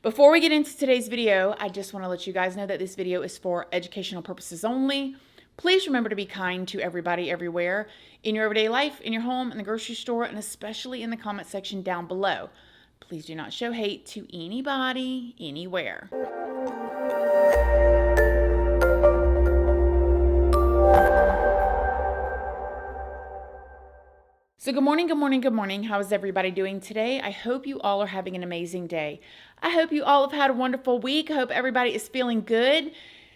Before we get into today's video, I just want to let you guys know that this video is for educational purposes only. Please remember to be kind to everybody everywhere in your everyday life, in your home, in the grocery store, and especially in the comment section down below. Please do not show hate to anybody, anywhere. So good morning, good morning, good morning. How is everybody doing today? I hope you all are having an amazing day. I hope you all have had a wonderful week. I hope everybody is feeling good.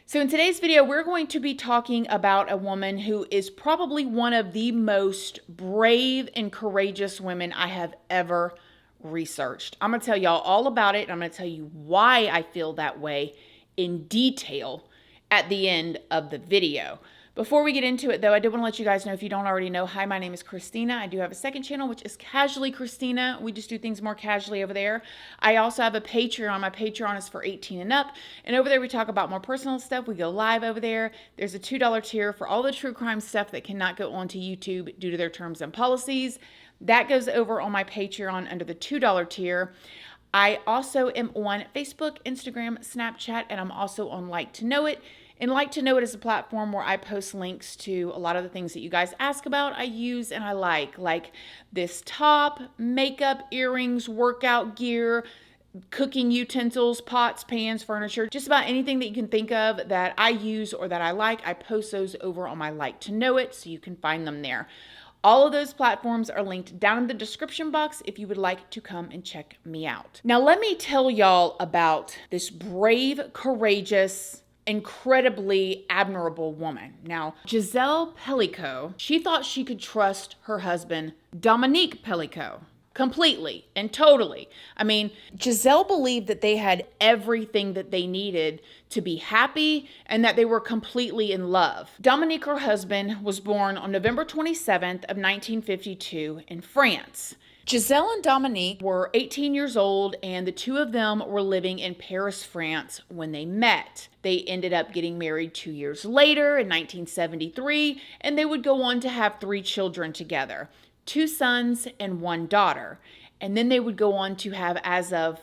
So in today's video, we're going to be talking about a woman who is probably one of the most brave and courageous women I have ever researched. I'm going to tell y'all all about it. I'm going to tell you why I feel that way in detail at the end of the video. Before we get into it, though, I did want to let you guys know, if you don't already know, hi, my name is Christina. I do have a second channel, which is Casually Christina. We just do things more casually over there. I also have a Patreon. My Patreon is for 18 and up. And over there, we talk about more personal stuff. We go live over there. There's a $2 tier for all the true crime stuff that cannot go onto YouTube due to their terms and policies. That goes over on my Patreon under the $2 tier. I also am on Facebook, Instagram, Snapchat, and I'm also on Like to Know It. And Like to Know It is a platform where I post links to a lot of the things that you guys ask about, I use, and I like this top, makeup, earrings, workout gear, cooking utensils, pots, pans, furniture, just about anything that you can think of that I use or that I like. I post those over on my Like to Know It, so you can find them there. All of those platforms are linked down in the description box if you would like to come and check me out. Now, let me tell y'all about this brave, courageous, incredibly admirable woman. Now, Gisèle Pelicot, she thought she could trust her husband, Dominique Pelicot, completely and totally. I mean, Gisèle believed that they had everything that they needed to be happy and that they were completely in love. Dominique, her husband, was born on November 27th of 1952 in France. Jazelle and Dominique were 18 years old, and the two of them were living in Paris, France when they met. They ended up getting married 2 years later in 1973, and they would go on to have 3 children together, 2 sons and 1 daughter. And then they would go on to have, as of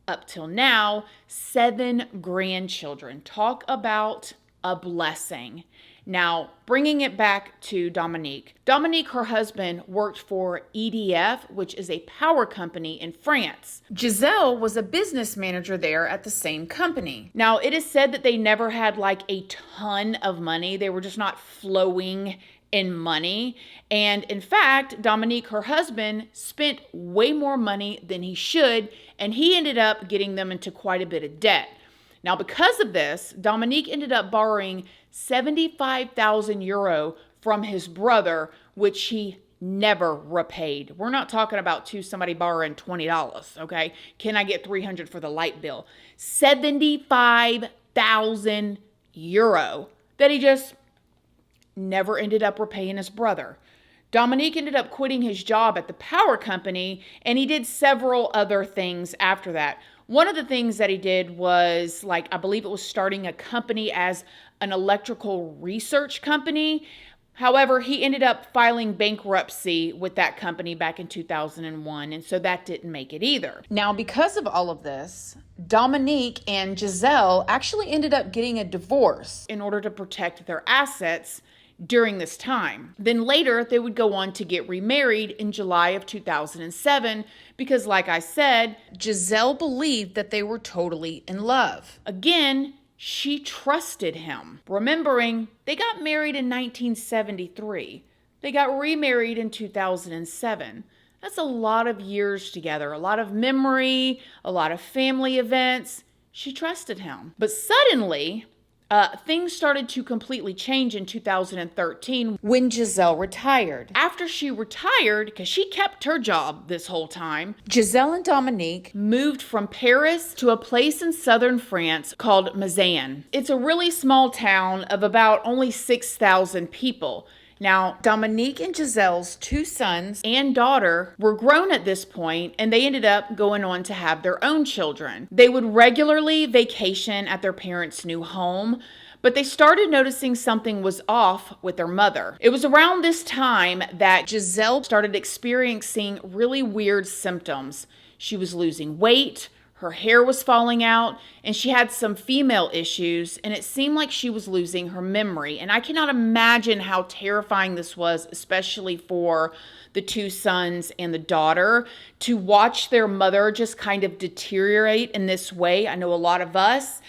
up till now, 7 grandchildren. Talk about a blessing. Now, bringing it back to Dominique. Dominique, her husband, worked for EDF, which is a power company in France. Gisèle was a business manager there at the same company. Now, it is said that they never had like a ton of money. They were just not flowing in money. And in fact, Dominique, her husband, spent way more money than he should, and he ended up getting them into quite a bit of debt. Now, because of this, Dominique ended up borrowing 75,000 euro from his brother, which he never repaid. We're not talking about somebody borrowing $20, okay? Can I get 300 for the light bill? 75,000 euro that he just never ended up repaying his brother. Dominique ended up quitting his job at the power company, and he did several other things after that. One of the things that he did was, I believe it was starting a company as an electrical research company. However, he ended up filing bankruptcy with that company back in 2001, and so that didn't make it either. Now, because of all of this, Dominique and Gisèle actually ended up getting a divorce in order to protect their assets during this time. Then later, they would go on to get remarried in July of 2007 because, like I said, Gisèle believed that they were totally in love. Again, she trusted him. Remembering, they got married in 1973. They got remarried in 2007. That's a lot of years together, a lot of memory, a lot of family events. She trusted him. But suddenly, things started to completely change in 2013 when Gisèle retired. After she retired, because she kept her job this whole time, Gisèle and Dominique moved from Paris to a place in southern France called Mazan. It's a really small town of about only 6,000 people. Now, Dominique and Gisèle's 2 sons and daughter were grown at this point, and they ended up going on to have their own children. They would regularly vacation at their parents' new home, but they started noticing something was off with their mother. It was around this time that Gisèle started experiencing really weird symptoms. She was losing weight. her hair was falling out, and she had some female issues, and it seemed like she was losing her memory. And I cannot imagine how terrifying this was, especially for the two sons and the daughter, to watch their mother just kind of deteriorate in this way. I know a lot of us,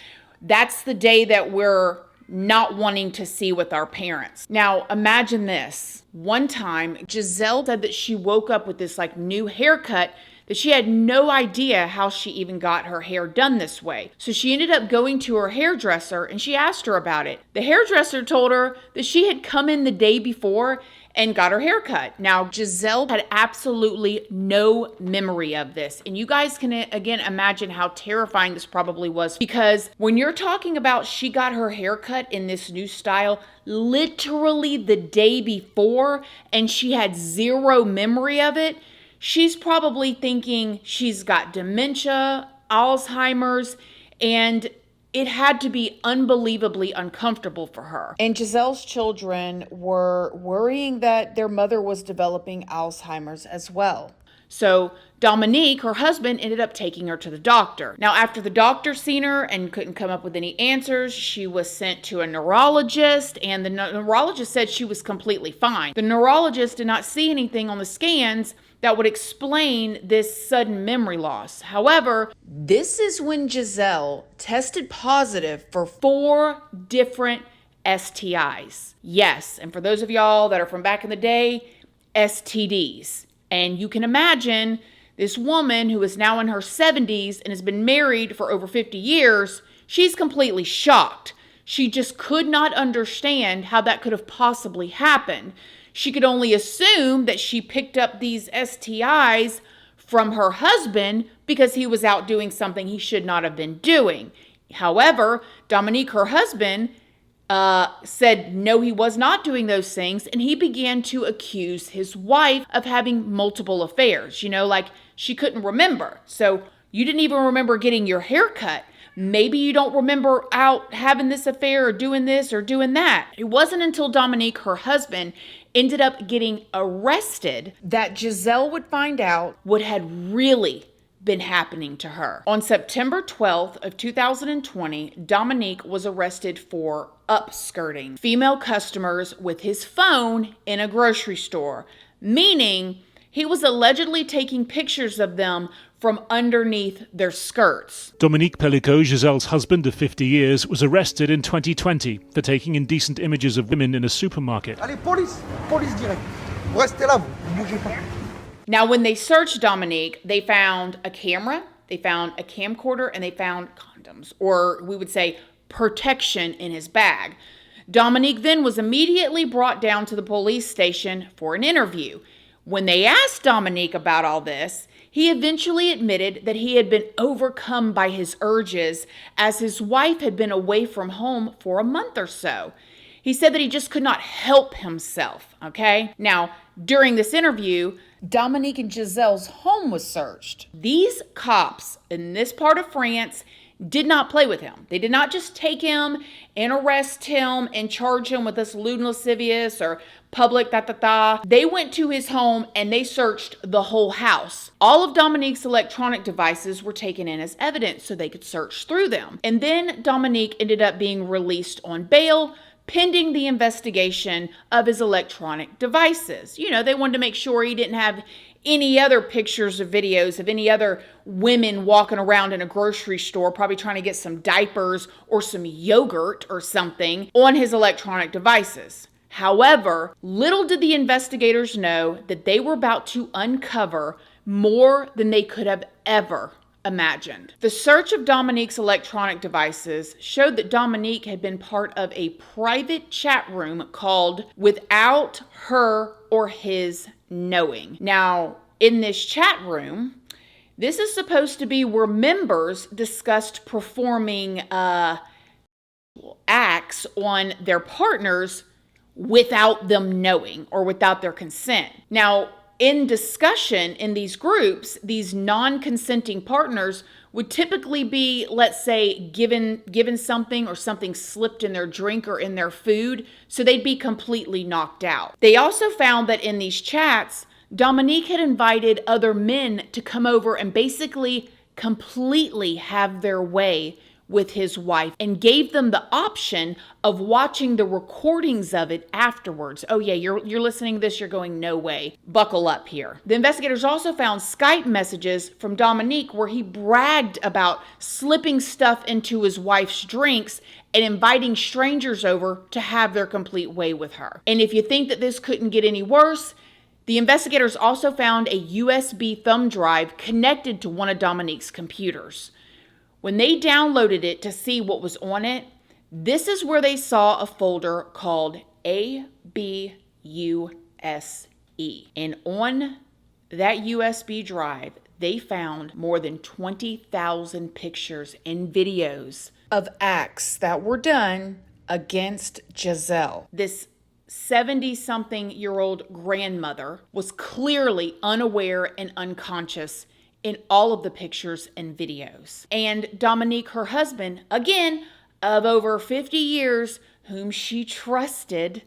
that's the day that we're not wanting to see with our parents. Now, imagine this. One time, Gisèle said that she woke up with this like new haircut that she had no idea how she even got her hair done this way. So she ended up going to her hairdresser and she asked her about it. The hairdresser told her that she had come in the day before and got her hair cut. Now, Gisèle had absolutely no memory of this. And you guys can, again, imagine how terrifying this probably was, because when you're talking about she got her hair cut in this new style literally the day before and she had zero memory of it, she's probably thinking she's got dementia, Alzheimer's, and it had to be unbelievably uncomfortable for her. And Gisèle's children were worrying that their mother was developing Alzheimer's as well. So Dominique, her husband, ended up taking her to the doctor. Now, after the doctor seen her and couldn't come up with any answers, she was sent to a neurologist, and the neurologist said she was completely fine. The neurologist did not see anything on the scans that would explain this sudden memory loss. However, this is when Gisèle tested positive for 4 different STIs. Yes, and for those of y'all that are from back in the day, STDs. And you can imagine this woman who is now in her 70s and has been married for over 50 years, she's completely shocked. She just could not understand how that could have possibly happened. She could only assume that she picked up these STIs from her husband because he was out doing something he should not have been doing. However, Dominique, her husband, said no, he was not doing those things, and he began to accuse his wife of having multiple affairs. You know, like she couldn't remember. So you didn't even remember getting your hair cut. Maybe you don't remember out having this affair or doing this or doing that. It wasn't until Dominique, her husband, ended up getting arrested that Gisèle would find out what had really been happening to her. On September 12th of 2020, Dominique was arrested for upskirting female customers with his phone in a grocery store, meaning he was allegedly taking pictures of them from underneath their skirts. Dominique Pelicot, Gisèle's husband of 50 years, was arrested in 2020 for taking indecent images of women in a supermarket. Allez, police direct. Vous restez là, vous bougez pas. Now, when they searched Dominique, they found a camera, they found a camcorder, and they found condoms, or we would say protection, in his bag. Dominique then was immediately brought down to the police station for an interview. When they asked Dominique about all this, he eventually admitted that he had been overcome by his urges as his wife had been away from home for a month or so. He said that he just could not help himself, okay? Now, during this interview, Dominique and Gisèle's home was searched. These cops in this part of France did not play with him. They did not just take him and arrest him and charge him with this lewd and lascivious or public They went to his home and they searched the whole house. All of Dominique's electronic devices were taken in as evidence so they could search through them. And then Dominique ended up being released on bail, pending the investigation of his electronic devices. You know, they wanted to make sure he didn't have any other pictures or videos of any other women walking around in a grocery store, probably trying to get some diapers or some yogurt or something on his electronic devices. However, little did the investigators know that they were about to uncover more than they could have ever imagined. The search of Dominique's electronic devices showed that Dominique had been part of a private chat room called Without Her or His Knowing. Now, in this chat room, this is supposed to be where members discussed performing acts on their partners without them knowing or without their consent. Now, in discussion in these groups, these non-consenting partners would typically be, let's say, given something or something slipped in their drink or in their food, so they'd be completely knocked out. They also found that in these chats, Dominique had invited other men to come over and basically completely have their way with his wife and gave them the option of watching the recordings of it afterwards. Oh yeah, you're listening to this, you're going, no way. Buckle up here. The investigators also found Skype messages from Dominique where he bragged about slipping stuff into his wife's drinks and inviting strangers over to have their complete way with her. And if you think that this couldn't get any worse, the investigators also found a USB thumb drive connected to one of Dominique's computers. When they downloaded it to see what was on it, this is where they saw a folder called ABUSE. And on that USB drive, they found more than 20,000 pictures and videos of acts that were done against Gisèle. This 70-something-year-old grandmother was clearly unaware and unconscious in all of the pictures and videos. And Dominique, her husband, again, of over 50 years, whom she trusted,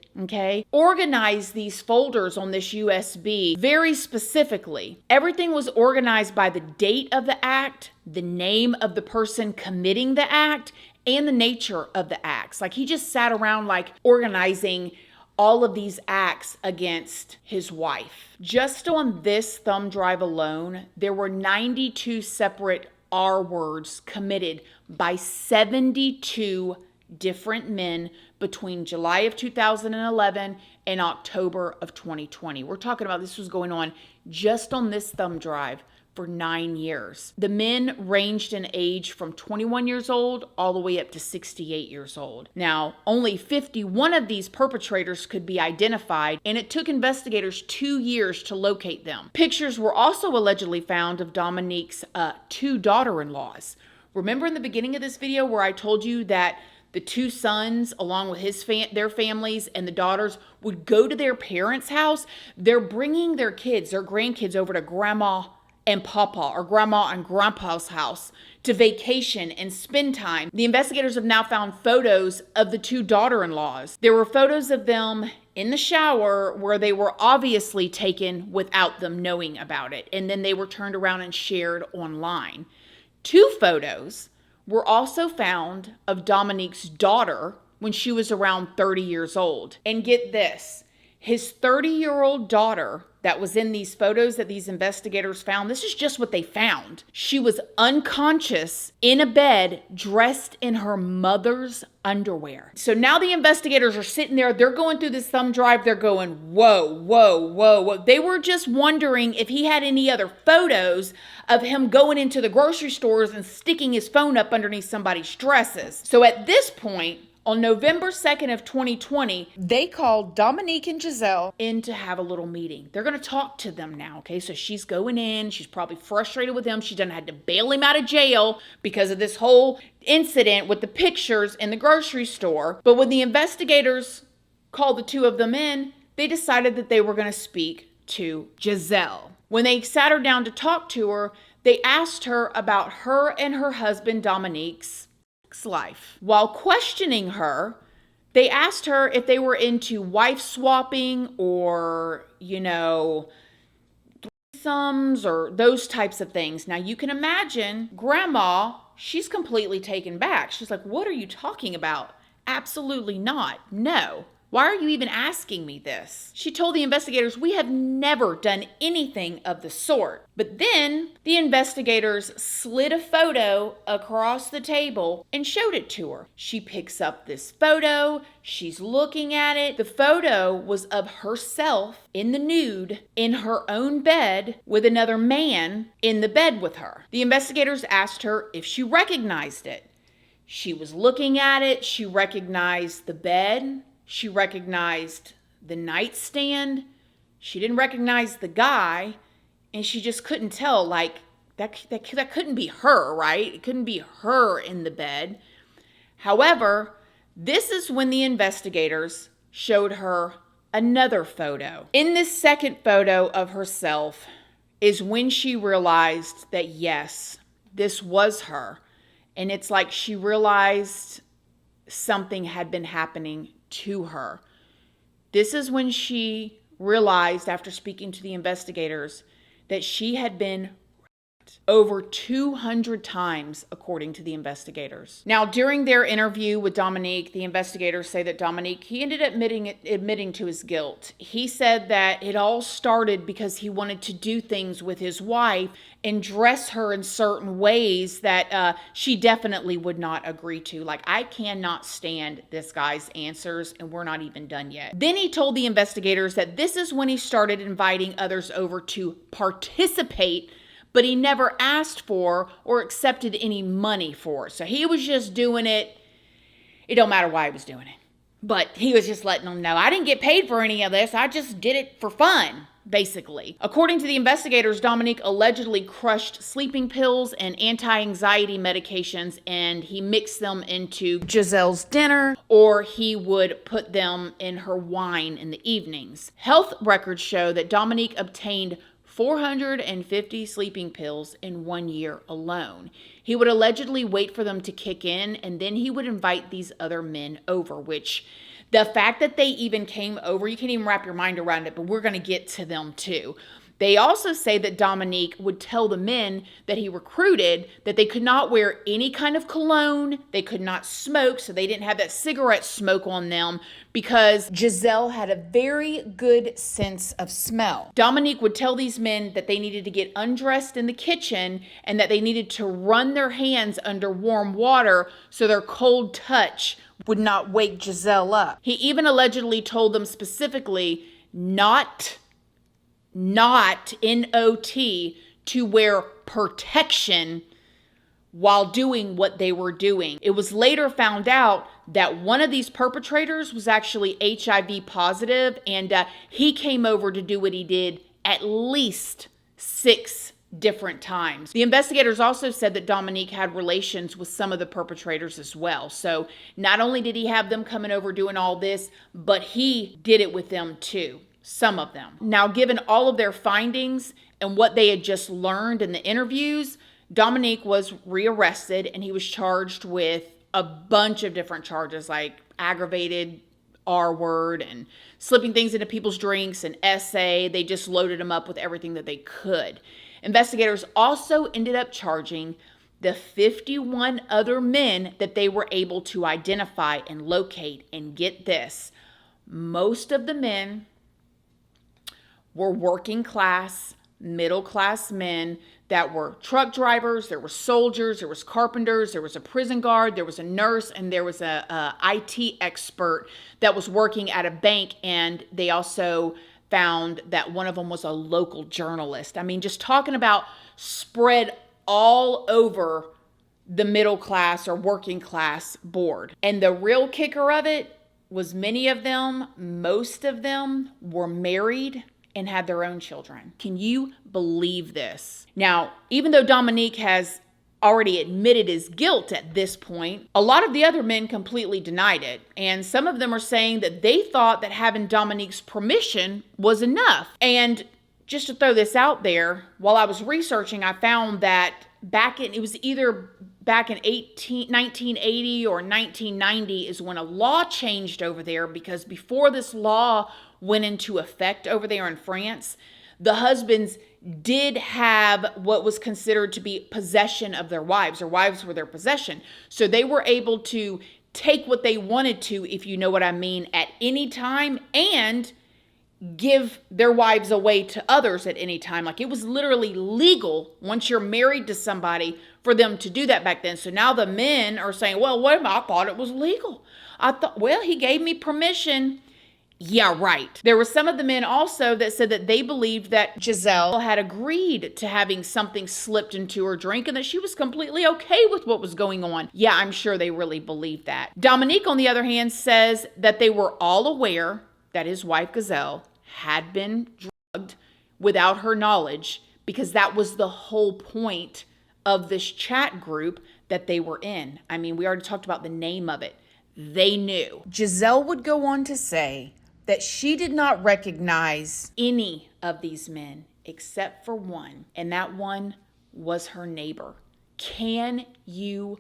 organized these folders on this USB very specifically. Everything was organized by the date of the act, the name of the person committing the act, and the nature of the acts. Like, he just sat around organizing all of these acts against his wife. Just on this thumb drive alone, there were 92 separate R words committed by 72 different men between July of 2011 and October of 2020. We're talking about this was going on just on this thumb drive for 9 years. The men ranged in age from 21 years old all the way up to 68 years old. Now, only 51 of these perpetrators could be identified, and it took investigators 2 years to locate them. Pictures were also allegedly found of Dominique's 2 daughter-in-laws. Remember in the beginning of this video where I told you that the 2 sons, along with their families and the daughters, would go to their parents' house? They're bringing their kids, their grandkids, over to Grandma and Papa, or Grandma and Grandpa's house, to vacation and spend time. The investigators have now found photos of the 2 daughter-in-laws. There were photos of them in the shower where they were obviously taken without them knowing about it, and then they were turned around and shared online. 2 photos were also found of Dominique's daughter when she was around 30 years old. And get this, his 30-year-old daughter that was in these photos that these investigators found, this is just what they found. She was unconscious in a bed, dressed in her mother's underwear. So now the investigators are sitting there, they're going through this thumb drive, they're going, whoa, whoa, whoa, whoa. They were just wondering if he had any other photos of him going into the grocery stores and sticking his phone up underneath somebody's dresses. So at this point, on November 2nd of 2020, they called Dominique and Gisèle in to have a little meeting. They're going to talk to them now, okay? So she's going in. She's probably frustrated with him. She done had to bail him out of jail because of this whole incident with the pictures in the grocery store. But when the investigators called the 2 of them in, they decided that they were going to speak to Gisèle. When they sat her down to talk to her, they asked her about her and her husband Dominique's life. While questioning her, they asked her if they were into wife swapping or, threesomes or those types of things. Now, you can imagine Grandma, she's completely taken back. She's like, what are you talking about? Absolutely not. No. Why are you even asking me this? She told the investigators, we have never done anything of the sort. But then the investigators slid a photo across the table and showed it to her. She picks up this photo. She's looking at it. The photo was of herself in the nude in her own bed with another man in the bed with her. The investigators asked her if she recognized it. She was looking at it. She recognized the bed. She recognized the nightstand. She didn't recognize the guy, and she just couldn't tell, that couldn't be her, right? It couldn't be her in the bed. However, this is when the investigators showed her another photo. In this second photo of herself is when she realized that, yes, this was her. And it's like she realized something had been happening to her. This is when she realized, after speaking to the investigators, that she had been over 200 times, according to the investigators. Now, during their interview with Dominique, the investigators say that Dominique, he ended up admitting to his guilt. He said that it all started because he wanted to do things with his wife and dress her in certain ways that she definitely would not agree to. Like, I cannot stand this guy's answers, and we're not even done yet. Then he told the investigators that this is when he started inviting others over to participate, but he never asked for or accepted any money for it. So he was just doing it. It don't matter why he was doing it. But he was just letting them know, I didn't get paid for any of this. I just did it for fun, basically. According to the investigators, Dominique allegedly crushed sleeping pills and anti-anxiety medications, and he mixed them into Giselle's dinner, or he would put them in her wine in the evenings. Health records show that Dominique obtained 450 sleeping pills in 1 year alone. He would allegedly wait for them to kick in, and then he would invite these other men over, which the fact that they even came over, you can't even wrap your mind around it, but we're going to get to them too. They also say that Dominique would tell the men that he recruited that they could not wear any kind of cologne, they could not smoke, so they didn't have that cigarette smoke on them because Giselle had a very good sense of smell. Dominique would tell these men that they needed to get undressed in the kitchen and that they needed to run their hands under warm water so their cold touch would not wake Giselle up. He even allegedly told them specifically not N-O-T, to wear protection while doing what they were doing. It was later found out that one of these perpetrators was actually HIV positive, and he came over to do what he did at least 6 different times. The investigators also said that Dominique had relations with some of the perpetrators as well. So not only did he have them coming over doing all this, but he did it with them too. Some of them. Now, given all of their findings and what they had just learned in the interviews, Dominique was rearrested and he was charged with a bunch of different charges like aggravated R-word and slipping things into people's drinks and SA. They just loaded him up with everything that they could. Investigators also ended up charging the 51 other men that they were able to identify and locate. And get this, most of the men were working class, middle class men that were truck drivers, there were soldiers, there was carpenters, there was a prison guard, there was a nurse, and there was a IT expert that was working at a bank, and they also found that one of them was a local journalist. I mean, just talking about spread all over the middle class or working class board. And the real kicker of it was many of them, most of them were married and had their own children. Can you believe this? Now, even though Dominique has already admitted his guilt at this point, a lot of the other men completely denied it. And some of them are saying that they thought that having Dominique's permission was enough. And just to throw this out there, while I was researching, I found that it was either back in 1980 or 1990 is when a law changed over there, because before this law went into effect over there in France, the husbands did have what was considered to be possession of their wives. Their wives were their possession. So they were able to take what they wanted to, if you know what I mean, at any time, and give their wives away to others at any time. Like, it was literally legal once you're married to somebody for them to do that back then. So now the men are saying, well, what? I thought it was legal. I thought, well, he gave me permission. Yeah, right. There were some of the men also that said that they believed that Giselle had agreed to having something slipped into her drink and that she was completely okay with what was going on. Yeah, I'm sure they really believed that. Dominique, on the other hand, says that they were all aware that his wife, Giselle, had been drugged without her knowledge, because that was the whole point of this chat group that they were in. I mean, we already talked about the name of it. They knew. Giselle would go on to say that she did not recognize any of these men except for one, and that one was her neighbor. Can you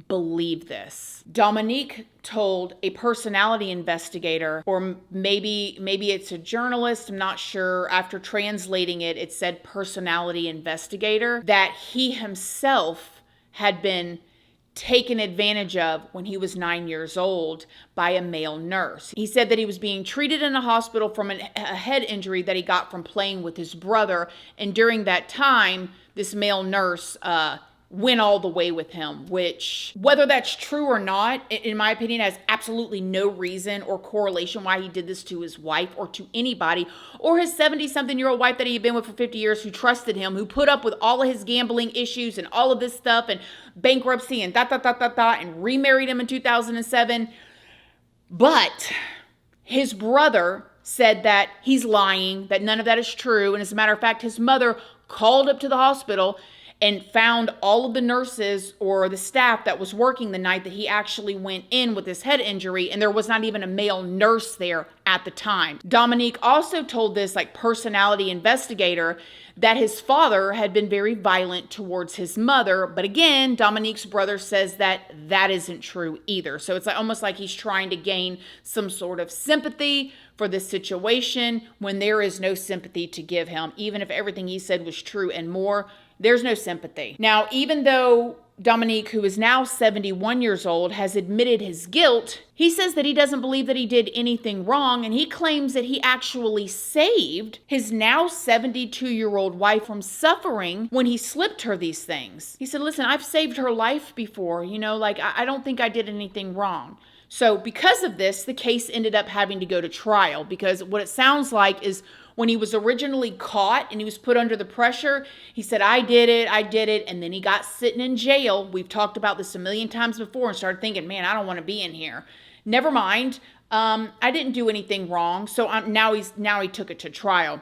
believe this. Dominique told a personality investigator, or maybe it's a journalist, I'm not sure. After translating it, it said personality investigator, that he himself had been taken advantage of when he was 9 years old by a male nurse. He said that he was being treated in a hospital from a head injury that he got from playing with his brother. And during that time, this male nurse went all the way with him, which, whether that's true or not, in my opinion, has absolutely no reason or correlation why he did this to his wife or to anybody, or his 70-something-year-old wife that he had been with for 50 years who trusted him, who put up with all of his gambling issues and all of this stuff and bankruptcy and and remarried him in 2007. But his brother said that he's lying, that none of that is true. And as a matter of fact, his mother called up to the hospital and found all of the nurses or the staff that was working the night that he actually went in with his head injury, and there was not even a male nurse there at the time. Dominique also told this personality investigator that his father had been very violent towards his mother, but again, Dominique's brother says that that isn't true either. So it's almost like he's trying to gain some sort of sympathy for this situation when there is no sympathy to give him. Even if everything he said was true and more, there's no sympathy. Now, even though Dominique, who is now 71 years old, has admitted his guilt, he says that he doesn't believe that he did anything wrong, and he claims that he actually saved his now 72-year-old wife from suffering when he slipped her these things. He said, listen, I've saved her life before, I don't think I did anything wrong. So because of this, the case ended up having to go to trial, because what it sounds like is when he was originally caught and he was put under the pressure, he said, I did it, and then he got sitting in jail. We've talked about this a million times before and started thinking, man, I don't want to be in here. Never mind, I didn't do anything wrong, so now he took it to trial.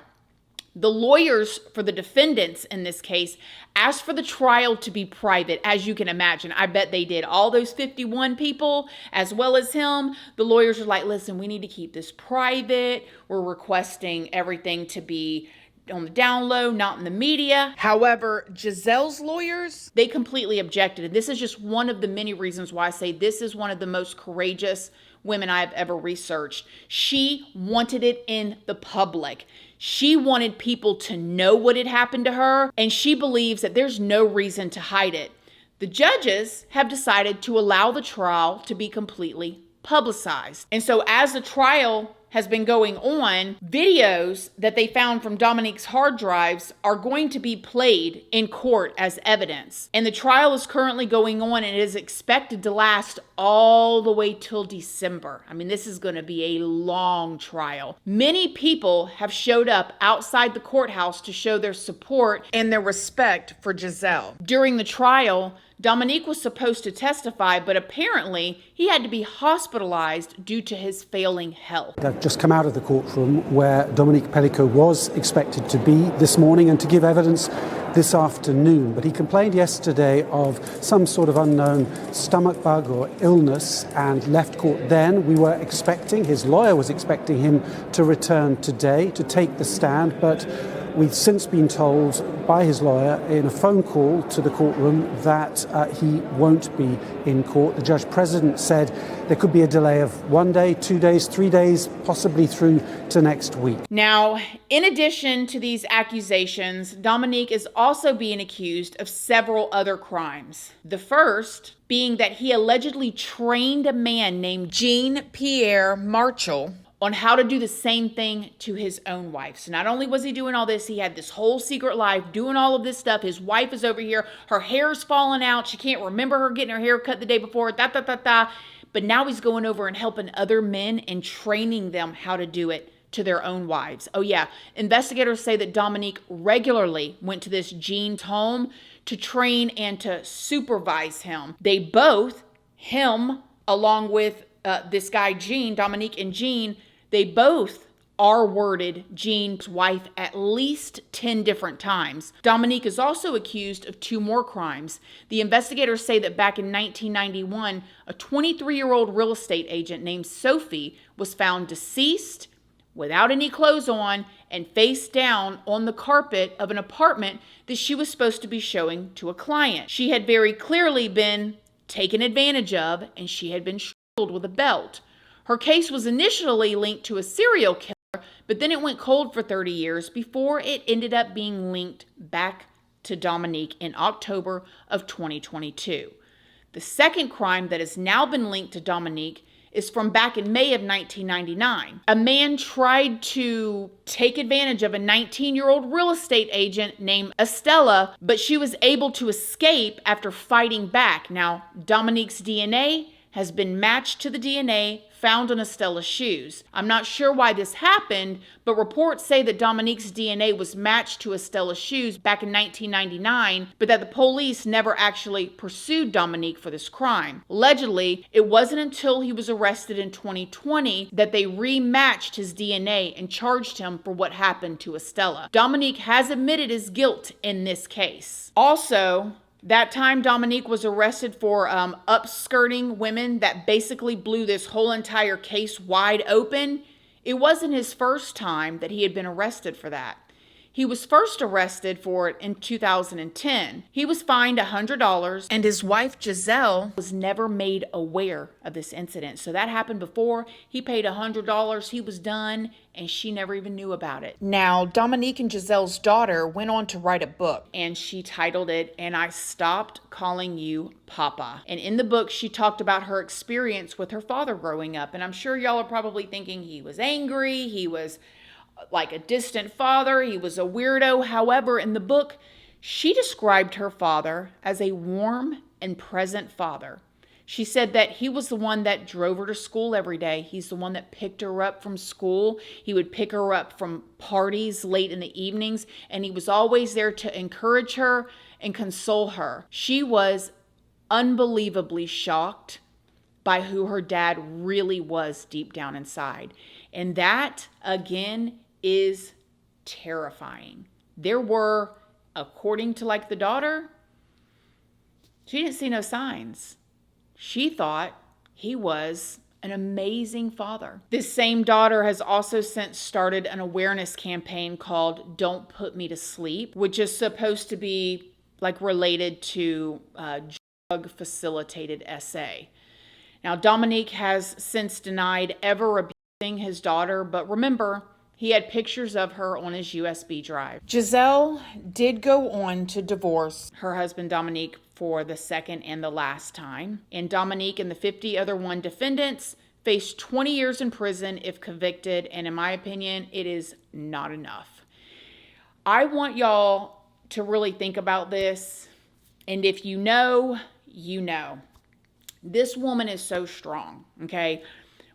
The lawyers for the defendants in this case asked for the trial to be private, as you can imagine. I bet they did. All those 51 people, as well as him, the lawyers are like, listen, we need to keep this private. We're requesting everything to be on the down low, not in the media. However, Giselle's lawyers, they completely objected. And this is just one of the many reasons why I say this is one of the most courageous women I've ever researched. She wanted it in the public. She wanted people to know what had happened to her, and she believes that there's no reason to hide it. The judges have decided to allow the trial to be completely publicized. And so as the trial has been going on, videos that they found from Dominique's hard drives are going to be played in court as evidence. And the trial is currently going on and it is expected to last all the way till December. I mean, this is going to be a long trial. Many people have showed up outside the courthouse to show their support and their respect for Giselle. During the trial, Dominique was supposed to testify, but apparently he had to be hospitalized due to his failing health. I've just come out of the courtroom where Dominique Pelicot was expected to be this morning and to give evidence this afternoon. But he complained yesterday of some sort of unknown stomach bug or illness and left court then. We were expecting, his lawyer was expecting him to return today to take the stand, but we've since been told by his lawyer in a phone call to the courtroom that he won't be in court. The judge president said there could be a delay of 1 day, 2 days, 3 days, possibly through to next week. Now, in addition to these accusations, Dominique is also being accused of several other crimes. The first being that he allegedly trained a man named Jean-Pierre Marchal on how to do the same thing to his own wife. So not only was he doing all this, he had this whole secret life doing all of this stuff. His wife is over here. Her hair's falling out. She can't remember her getting her hair cut the day before. But now he's going over and helping other men and training them how to do it to their own wives. Oh yeah, investigators say that Dominique regularly went to this Jean's home to train and to supervise him. They both, him along with this guy Jean, Dominique and Jean, they both R-worded Jean's wife at least 10 different times. Dominique is also accused of 2 more crimes. The investigators say that back in 1991, a 23-year-old real estate agent named Sophie was found deceased, without any clothes on, and face down on the carpet of an apartment that she was supposed to be showing to a client. She had very clearly been taken advantage of, and she had been strangled with a belt. Her case was initially linked to a serial killer, but then it went cold for 30 years before it ended up being linked back to Dominique in October of 2022. The second crime that has now been linked to Dominique is from back in May of 1999. A man tried to take advantage of a 19-year-old real estate agent named Estella, but she was able to escape after fighting back. Now, Dominique's DNA has been matched to the DNA found on Estella's shoes. I'm not sure why this happened, but reports say that Dominique's DNA was matched to Estella's shoes back in 1999, but that the police never actually pursued Dominique for this crime. Allegedly, it wasn't until he was arrested in 2020 that they rematched his DNA and charged him for what happened to Estella. Dominique has admitted his guilt in this case. Also, that time Dominique was arrested for upskirting women that basically blew this whole entire case wide open. It wasn't his first time that he had been arrested for that. He was first arrested for it in 2010. He was fined $100, and his wife Gisèle was never made aware of this incident. So that happened before. He paid $100, he was done, and she never even knew about it. Now, Dominique and Gisèle's daughter went on to write a book, and she titled it, "And I Stopped Calling You Papa." And in the book, she talked about her experience with her father growing up. And I'm sure y'all are probably thinking he was angry, he was like a distant father, he was a weirdo. However, in the book, she described her father as a warm and present father. She said that he was the one that drove her to school every day. He's the one that picked her up from school. He would pick her up from parties late in the evenings, and he was always there to encourage her and console her. She was unbelievably shocked by who her dad really was deep down inside. And that, again, is terrifying. There were, according to like the daughter, she didn't see no signs. She thought he was an amazing father. This same daughter has also since started an awareness campaign called Don't Put Me to Sleep, which is supposed to be like related to drug facilitated SA. Now, Dominique has since denied ever abusing his daughter, but remember, he had pictures of her on his USB drive. Gisèle did go on to divorce her husband Dominique for the second and the last time. And Dominique and the 50 other defendants faced 20 years in prison if convicted. And in my opinion, it is not enough. I want y'all to really think about this. And if you know, you know. This woman is so strong, okay?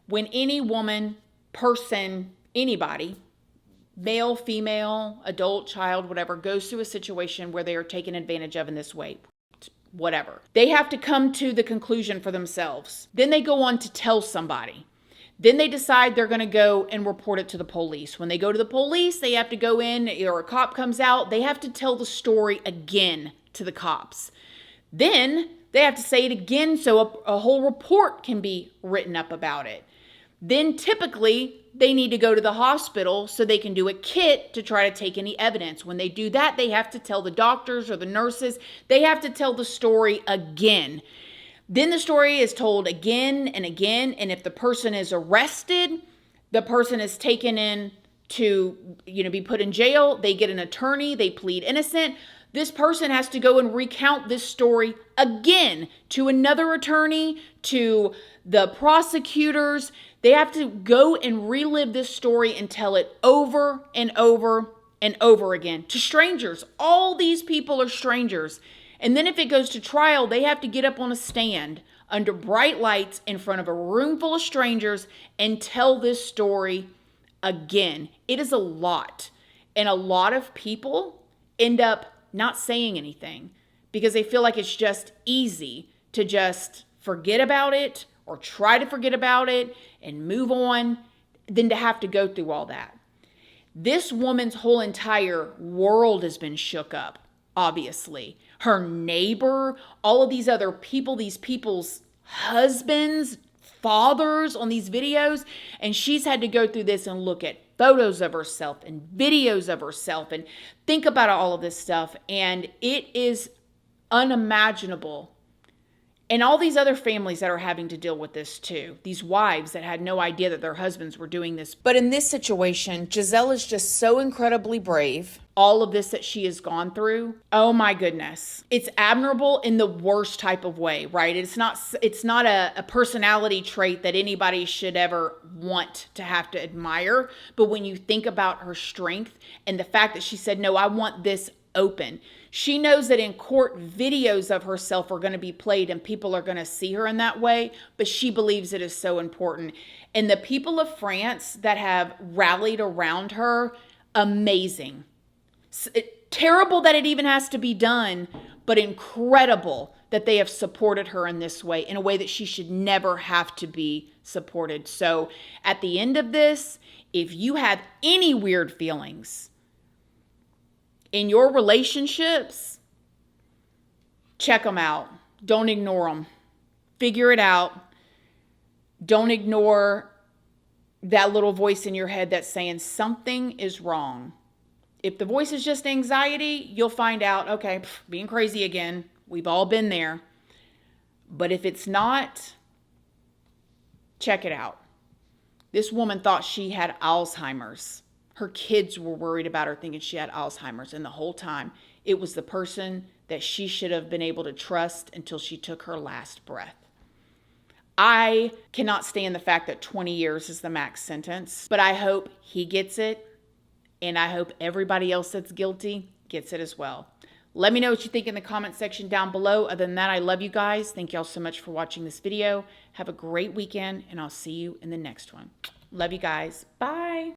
When any woman, person, anybody, male, female, adult, child, whatever, goes through a situation where they are taken advantage of in this way, whatever, they have to come to the conclusion for themselves. Then they go on to tell somebody. Then they decide they're going to go and report it to the police. When they go to the police, they have to go in, or a cop comes out, they have to tell the story again to the cops. Then they have to say it again so a whole report can be written up about it. Then typically they need to go to the hospital so they can do a kit to try to take any evidence. When they do that, they have to tell the doctors or the nurses, they have to tell the story again. Then the story is told again and again. And if the person is arrested, the person is taken in to, be put in jail. They get an attorney, they plead innocent. This person has to go and recount this story again to another attorney, to the prosecutors. They have to go and relive this story and tell it over and over and over again to strangers. All these people are strangers. And then if it goes to trial, they have to get up on a stand under bright lights in front of a room full of strangers and tell this story again. It is a lot. And a lot of people end up not saying anything because they feel like it's just easy to just forget about it or try to forget about it and move on than to have to go through all that. This woman's whole entire world has been shook up, obviously. Her neighbor, all of these other people, these people's husbands, fathers on these videos, and she's had to go through this and look at photos of herself and videos of herself and think about all of this stuff. And it is unimaginable And all these other families that are having to deal with this too. These wives that had no idea that their husbands were doing this. But in this situation, Gisèle is just so incredibly brave. All of this that she has gone through. Oh my goodness. It's admirable in the worst type of way, right? It's not a personality trait that anybody should ever want to have to admire. But when you think about her strength and the fact that she said, no, I want this open. She knows that in court, videos of herself are going to be played and people are going to see her in that way, but she believes it is so important. And the people of France that have rallied around her, amazing. Terrible that it even has to be done, but incredible that they have supported her in this way, in a way that she should never have to be supported. So at the end of this, if you have any weird feelings in your relationships, check them out. Don't ignore them. Figure it out. Don't ignore that little voice in your head that's saying something is wrong. If the voice is just anxiety, you'll find out, okay, being crazy again. We've all been there. But if it's not, check it out. This woman thought she had Alzheimer's. Her kids were worried about her thinking she had Alzheimer's. And the whole time, it was the person that she should have been able to trust until she took her last breath. I cannot stand the fact that 20 years is the max sentence, but I hope he gets it. And I hope everybody else that's guilty gets it as well. Let me know what you think in the comment section down below. Other than that, I love you guys. Thank y'all so much for watching this video. Have a great weekend, and I'll see you in the next one. Love you guys. Bye.